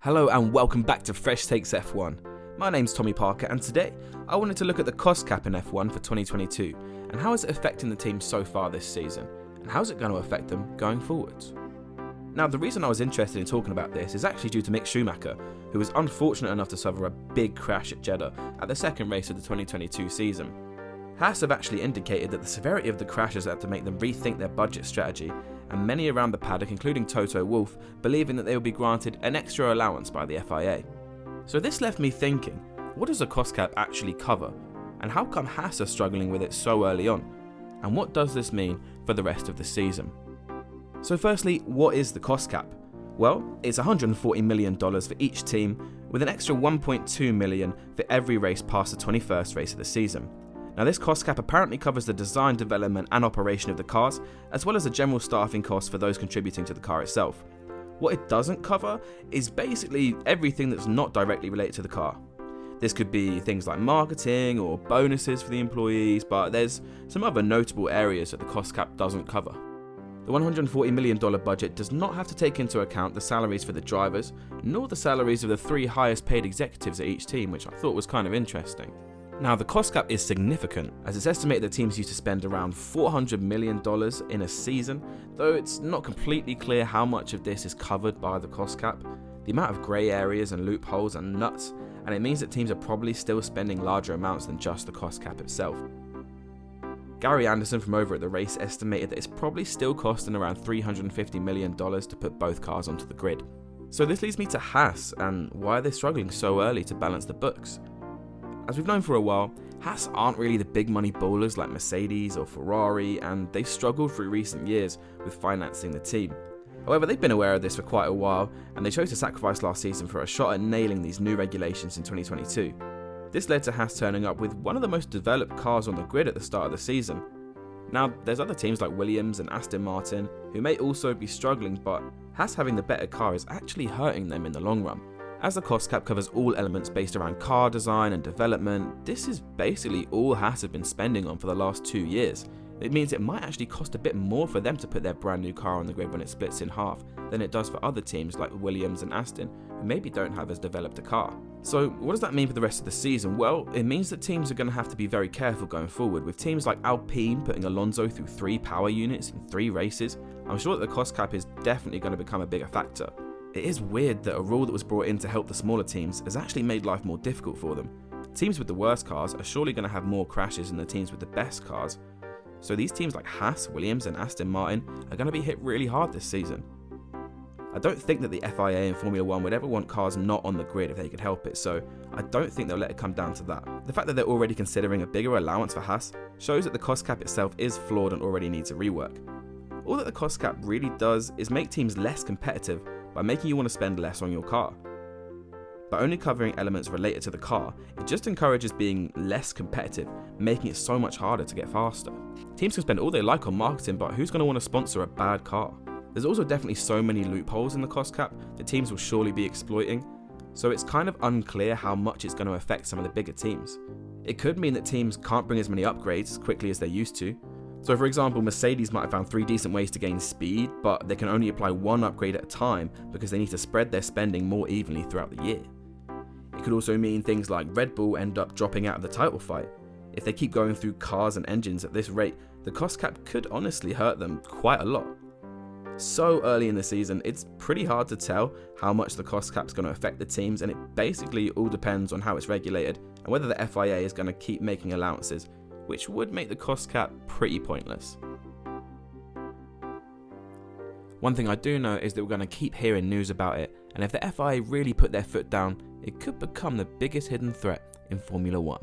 Hello and welcome back to Fresh Takes F1. My name's Tommy Parker and today I wanted to look at the cost cap in F1 for 2022 and how is it affecting the team so far this season and how is it going to affect them going forwards. Now the reason I was interested in talking about this is actually due to Mick Schumacher, who was unfortunate enough to suffer a big crash at Jeddah at the second race of the 2022 season. Haas have actually indicated that the severity of the crash has had to make them rethink their budget strategy, and many around the paddock, including Toto Wolff, believing that they will be granted an extra allowance by the FIA. So this left me thinking, what does a cost cap actually cover? And how come Haas are struggling with it so early on? And what does this mean for the rest of the season? So firstly, what is the cost cap? Well, it's $140 million for each team, with an extra $1.2 million for every race past the 21st race of the season. Now this cost cap apparently covers the design, development and operation of the cars, as well as the general staffing costs for those contributing to the car itself. What it doesn't cover is basically everything that's not directly related to the car. This could be things like marketing or bonuses for the employees, but there's some other notable areas that the cost cap doesn't cover. The $140 million budget does not have to take into account the salaries for the drivers, nor the salaries of the three highest paid executives at each team, which I thought was kind of interesting. Now the cost cap is significant, as it's estimated that teams used to spend around $400 million in a season, though it's not completely clear how much of this is covered by the cost cap. The amount of grey areas and loopholes are nuts, and it means that teams are probably still spending larger amounts than just the cost cap itself. Gary Anderson from over at The Race estimated that it's probably still costing around $350 million to put both cars onto the grid. So this leads me to Haas, and why are they struggling so early to balance the books? As we've known for a while, Haas aren't really the big money ballers like Mercedes or Ferrari, and they've struggled through recent years with financing the team. However, they've been aware of this for quite a while, and they chose to sacrifice last season for a shot at nailing these new regulations in 2022. This led to Haas turning up with one of the most developed cars on the grid at the start of the season. Now, there's other teams like Williams and Aston Martin who may also be struggling, but Haas having the better car is actually hurting them in the long run. As the cost cap covers all elements based around car design and development, this is basically all Haas have been spending on for the last 2 years. It means it might actually cost a bit more for them to put their brand new car on the grid when it splits in half than it does for other teams like Williams and Aston, who maybe don't have as developed a car. So what does that mean for the rest of the season? Well, it means that teams are going to have to be very careful going forward, with teams like Alpine putting Alonso through 3 power units in 3 races. I'm sure that the cost cap is definitely going to become a bigger factor. It is weird that a rule that was brought in to help the smaller teams has actually made life more difficult for them. Teams with the worst cars are surely going to have more crashes than the teams with the best cars. So these teams like Haas, Williams and Aston Martin are going to be hit really hard this season. I don't think that the FIA and Formula 1 would ever want cars not on the grid if they could help it, so I don't think they'll let it come down to that. The fact that they're already considering a bigger allowance for Haas shows that the cost cap itself is flawed and already needs a rework. All that the cost cap really does is make teams less competitive by making you want to spend less on your car. By only covering elements related to the car, it just encourages being less competitive, making it so much harder to get faster. Teams can spend all they like on marketing, but who's going to want to sponsor a bad car? There's also definitely so many loopholes in the cost cap that teams will surely be exploiting, so it's kind of unclear how much it's going to affect some of the bigger teams. It could mean that teams can't bring as many upgrades as quickly as they used to. So for example, Mercedes might have found 3 decent ways to gain speed, but they can only apply 1 upgrade at a time because they need to spread their spending more evenly throughout the year. It could also mean things like Red Bull end up dropping out of the title fight. If they keep going through cars and engines at this rate, the cost cap could honestly hurt them quite a lot. So early in the season, it's pretty hard to tell how much the cost cap is going to affect the teams, and it basically all depends on how it's regulated and whether the FIA is going to keep making allowances, which would make the cost cap pretty pointless. One thing I do know is that we're going to keep hearing news about it, and if the FIA really put their foot down, it could become the biggest hidden threat in Formula 1.